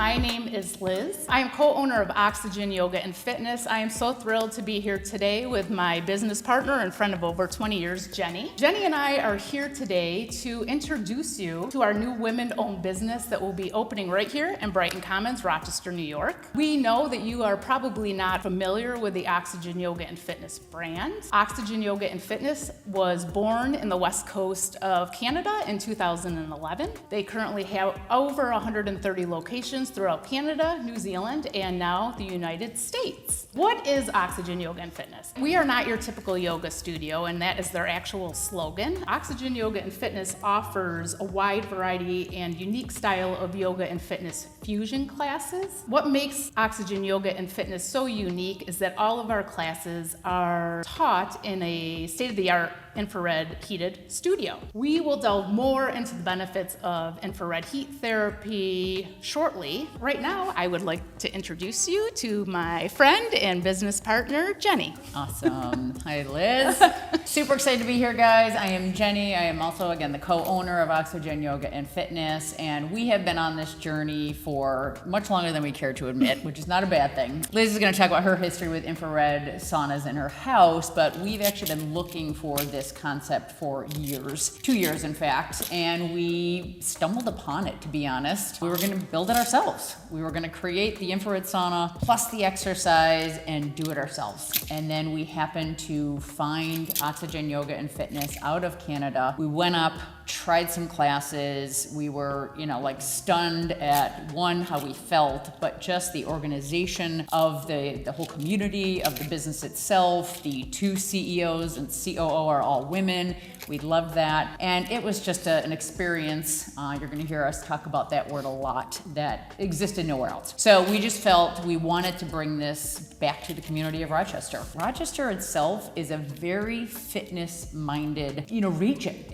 My name is Liz. I am co-owner of Oxygen Yoga and Fitness. I am so thrilled to be here today with my business partner and friend of over 20 years, Jenny. Jenny and I are here today to introduce you to our new women-owned business that will be opening right here in Brighton Commons, Rochester, New York. We know that you are probably not familiar with the Oxygen Yoga and Fitness brand. Oxygen Yoga and Fitness was born in the west coast of Canada in 2011. They currently have over 130 locations throughout Canada, New Zealand, and now the United States. What is Oxygen Yoga and Fitness? We are not your typical yoga studio, and that is their actual slogan. Oxygen Yoga and Fitness offers a wide variety and unique style of yoga and fitness fusion classes. What makes Oxygen Yoga and Fitness so unique is that all of our classes are taught in a state-of-the-art infrared heated studio. We will delve more into the benefits of infrared heat therapy shortly. Right now, I would like to introduce you to my friend and business partner, Jenny. Awesome. Hi, Liz. Super excited to be here, guys. I am Jenny. I am also, again, the co-owner of Oxygen Yoga and Fitness, and we have been on this journey for much longer than we care to admit, which is not a bad thing. Liz is going to talk about her history with infrared saunas in her house, but we've actually been looking for this concept for years, 2 years in fact, and we stumbled upon it, to be honest. We were going to build it ourselves. We were going to create the infrared sauna plus the exercise and do it ourselves. And then we happened to find Oxygen Yoga and Fitness out of Canada. We went up, tried some classes. We were, stunned at one, how we felt, but just the organization of the whole community, of the business itself. The two CEOs and COO are all women. We loved that. And it was just an experience. You're going to hear us talk about that word a lot, that existed nowhere else. So we just felt we wanted to bring this back to the community of Rochester. Rochester itself is a very fitness-minded, region.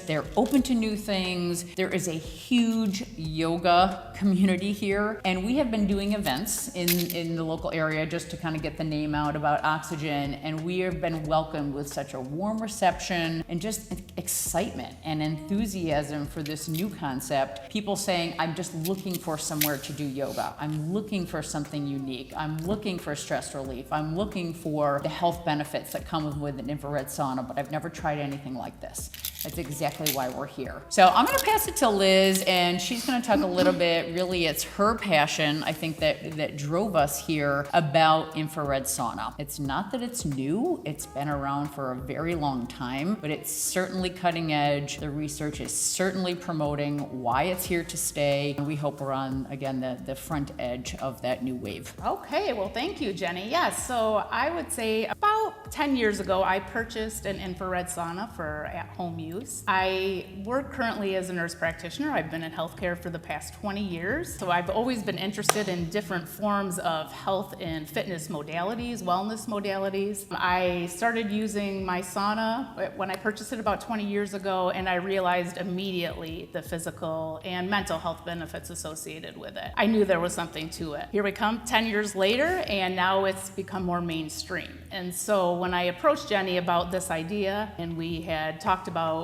They're open to new things. There is a huge yoga community here. And we have been doing events in the local area just to kind of get the name out about Oxygen. And we have been welcomed with such a warm reception and just excitement and enthusiasm for this new concept. People saying, I'm just looking for somewhere to do yoga. I'm looking for something unique. I'm looking for stress relief. I'm looking for the health benefits that come with an infrared sauna, but I've never tried anything like this. That's exactly why we're here. So I'm going to pass it to Liz, and she's going to talk a little bit. Really, it's her passion, I think, that drove us here about infrared sauna. It's not that it's new. It's been around for a very long time, but it's certainly cutting edge. The research is certainly promoting why it's here to stay. And we hope we're on, again, the front edge of that new wave. Okay, well, thank you, Jenny. Yes, so I would say about 10 years ago, I purchased an infrared sauna for at-home use. I work currently as a nurse practitioner. I've been in healthcare for the past 20 years. So I've always been interested in different forms of health and fitness modalities, wellness modalities. I started using my sauna when I purchased it about 20 years ago, and I realized immediately the physical and mental health benefits associated with it. I knew there was something to it. Here we come 10 years later, and now it's become more mainstream. And so when I approached Jenny about this idea, and we had talked about,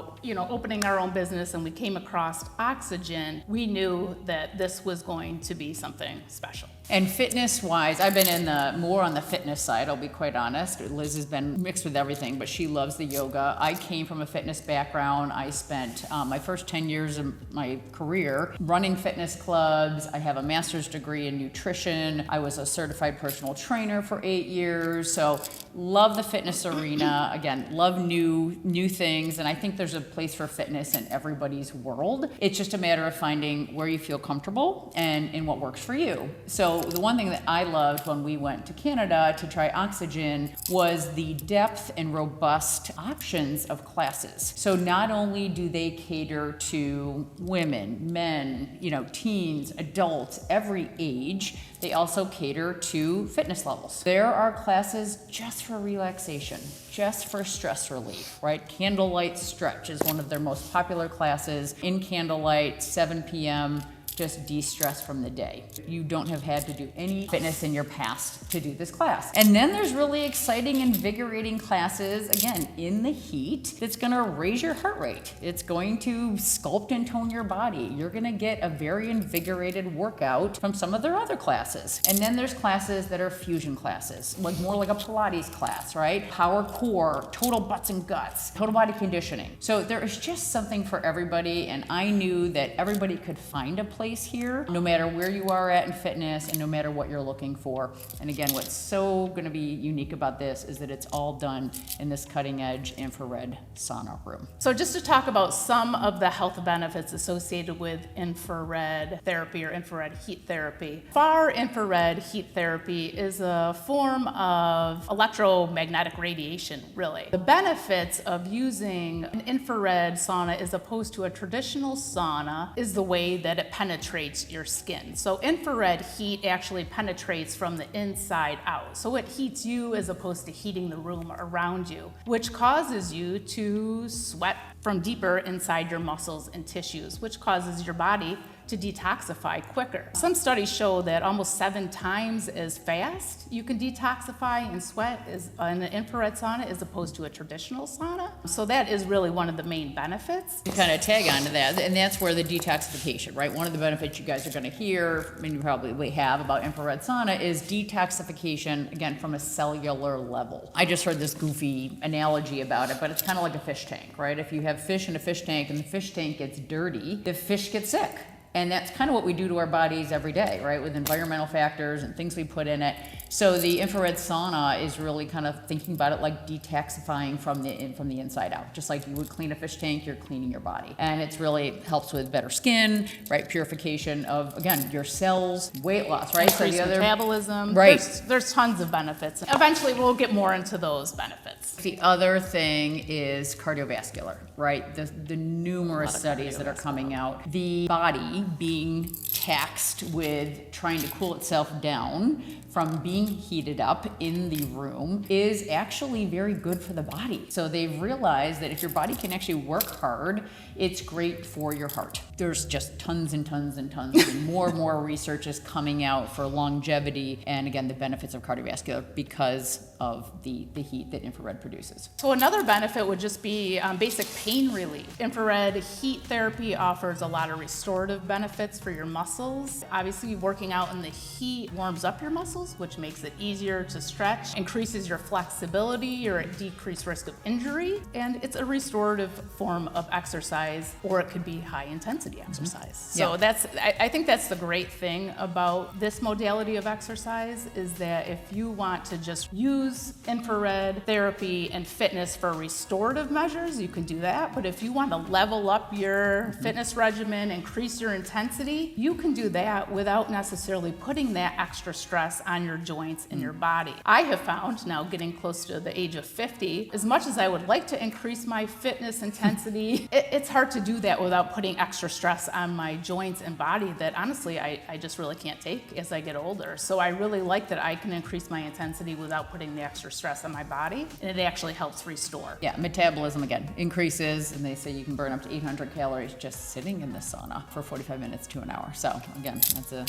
opening our own business, and we came across Oxygen, we knew that this was going to be something special. And fitness-wise, I've been more on the fitness side, I'll be quite honest. Liz has been mixed with everything, but she loves the yoga. I came from a fitness background. I spent my first 10 years of my career running fitness clubs. I have a master's degree in nutrition. I was a certified personal trainer for 8 years. So love the fitness arena. Again, love new things. And I think there's a place for fitness in everybody's world. It's just a matter of finding where you feel comfortable and what works for you. So the one thing that I loved when we went to Canada to try Oxygen was the depth and robust options of classes. So not only do they cater to women, men, teens, adults, every age, they also cater to fitness levels. There are classes just for relaxation, just for stress relief, right? Candlelight Stretch is one of their most popular classes in Candlelight, 7 p.m. just de-stress from the day. You don't have had to do any fitness in your past to do this class. And then there's really exciting, invigorating classes, again, in the heat, that's gonna raise your heart rate. It's going to sculpt and tone your body. You're gonna get a very invigorated workout from some of their other classes. And then there's classes that are fusion classes, like more like a Pilates class, right? Power core, total butts and guts, total body conditioning. So there is just something for everybody, and I knew that everybody could find a place here, no matter where you are at in fitness and no matter what you're looking for. And again, what's so gonna be unique about this is that it's all done in this cutting edge infrared sauna room. So just to talk about some of the health benefits associated with infrared therapy or infrared heat therapy. Far infrared heat therapy is a form of electromagnetic radiation, really. The benefits of using an infrared sauna as opposed to a traditional sauna is the way that it penetrates your skin. So infrared heat actually penetrates from the inside out. So it heats you as opposed to heating the room around you, which causes you to sweat from deeper inside your muscles and tissues, which causes your body to detoxify quicker. Some studies show that almost 7 times as fast you can detoxify and sweat in an infrared sauna as opposed to a traditional sauna. So that is really one of the main benefits. To kind of tag onto that, and that's where the detoxification, right? One of the benefits you guys are going to hear, and you probably have, about infrared sauna is detoxification, again, from a cellular level. I just heard this goofy analogy about it, but it's kind of like a fish tank, right? If you have fish in a fish tank and the fish tank gets dirty, the fish gets sick. And that's kind of what we do to our bodies every day, right? With environmental factors and things we put in it. So the infrared sauna is really kind of thinking about it like detoxifying from the inside out. Just like you would clean a fish tank, you're cleaning your body. And it's really helps with better skin, right? Purification of, again, your cells, weight loss, right? Increased metabolism. Right. There's tons of benefits. Eventually we'll get more into those benefits. The other thing is cardiovascular, right? The numerous studies that are coming out. The body being taxed with trying to cool itself down from being heated up in the room is actually very good for the body. So they've realized that if your body can actually work hard, it's great for your heart. There's just tons and tons and tons and more research is coming out for longevity and, again, the benefits of cardiovascular because of the heat that infrared produces. So another benefit would just be basic pain relief. Infrared heat therapy offers a lot of restorative benefits for your muscles. Obviously, working out in the heat warms up your muscles, which makes it easier to stretch, increases your flexibility or a decreased risk of injury, and it's a restorative form of exercise, or it could be high intensity exercise. So I think that's the great thing about this modality of exercise is that if you want to just use infrared therapy and fitness for restorative measures, you can do that. But if you want to level up your fitness regimen, increase your intensity, you can do that without necessarily putting that extra stress on your joints and your body. I have found, now getting close to the age of 50, as much as I would like to increase my fitness intensity, it's hard to do that without putting extra stress on my joints and body that honestly I just really can't take as I get older. So I really like that I can increase my intensity without putting the extra stress on my body, and it actually helps restore. Yeah, metabolism, again, increases, and they say you can burn up to 800 calories just sitting in the sauna for 45 minutes to an hour. So again,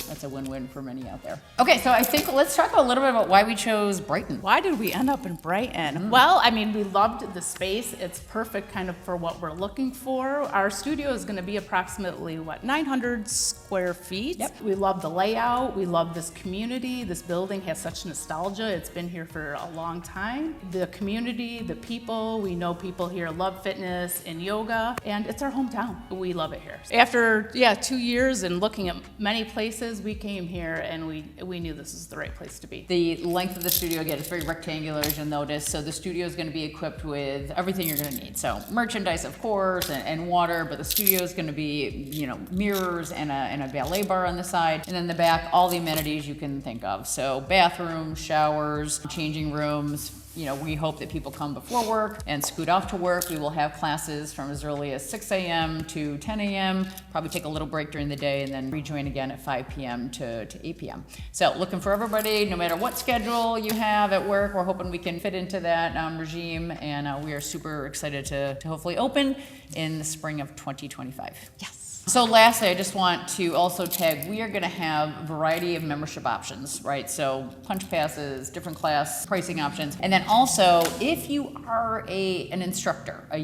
that's a win-win for many out there. Okay, so I think let's talk a little bit about why we chose Brighton. Why did we end up in Brighton? Well, I mean, we loved the space. It's perfect kind of for what we're looking for. Our studio is going to be approximately, 900 square feet. Yep. We love the layout. We love this community. This building has such nostalgia. It's been here for a long time. The community, the people, we know people here love fitness and yoga, and it's our hometown. We love it here. After 2 years and looking at many places, we came here and we knew this is the right place to be. The length of the studio, again, is very rectangular, as you'll notice. So the studio is going to be equipped with everything you're going to need. So merchandise, of course, and water, but the studio is going to be, mirrors and a ballet bar on the side. And then the back, all the amenities you can think of. So bathrooms, showers, changing rooms. We hope that people come before work and scoot off to work. We will have classes from as early as 6 a.m. to 10 a.m., probably take a little break during the day and then rejoin again at 5 p.m. to 8 p.m. So looking for everybody, no matter what schedule you have at work, we're hoping we can fit into that regime, and we are super excited to hopefully open in the spring of 2025. Yes. So lastly, I just want to also tag, we are going to have a variety of membership options, right? So punch passes, different class pricing options. And then also, if you are an instructor, a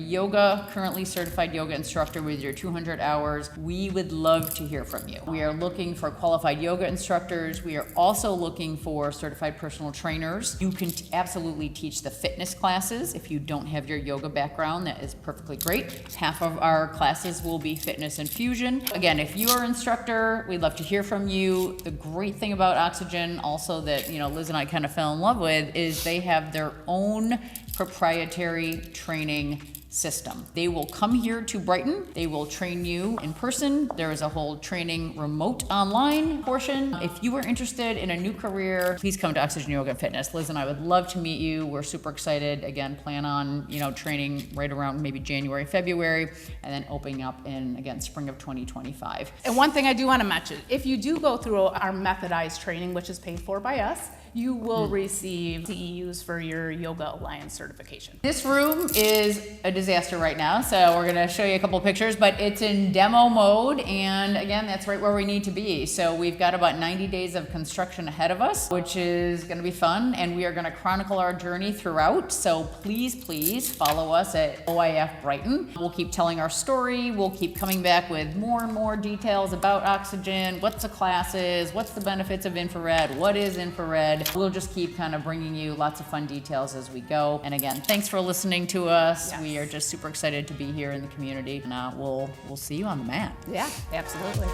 currently certified yoga instructor with your 200 hours, we would love to hear from you. We are looking for qualified yoga instructors. We are also looking for certified personal trainers. You can absolutely teach the fitness classes. If you don't have your yoga background, that is perfectly great. Half of our classes will be fitness infusion. Again, if you are an instructor, we'd love to hear from you. The great thing about Oxygen also that, Liz and I kind of fell in love with is they have their own proprietary training system. They will come here to Brighton. They will train you in person. There is a whole training remote online portion. If you are interested in a new career, please come to Oxygen Yoga and Fitness. Liz and I would love to meet you. We're super excited. Again, plan on, training right around maybe January, February, and then opening up in, again, spring of 2025. And one thing I do want to mention, if you do go through our methodized training, which is paid for by us, you will receive CEUs for your Yoga Alliance certification. This room is a disaster right now, so we're gonna show you a couple pictures, but it's in demo mode, and again, that's right where we need to be. So we've got about 90 days of construction ahead of us, which is gonna be fun, and we are gonna chronicle our journey throughout, so please follow us at OIF Brighton. We'll keep telling our story, we'll keep coming back with more and more details about Oxygen, what's the classes, what's the benefits of infrared, what is infrared. We'll just keep kind of bringing you lots of fun details as we go. And again, thanks for listening to us. Yes. We are just super excited to be here in the community. And we'll see you on the mat. Yeah, absolutely.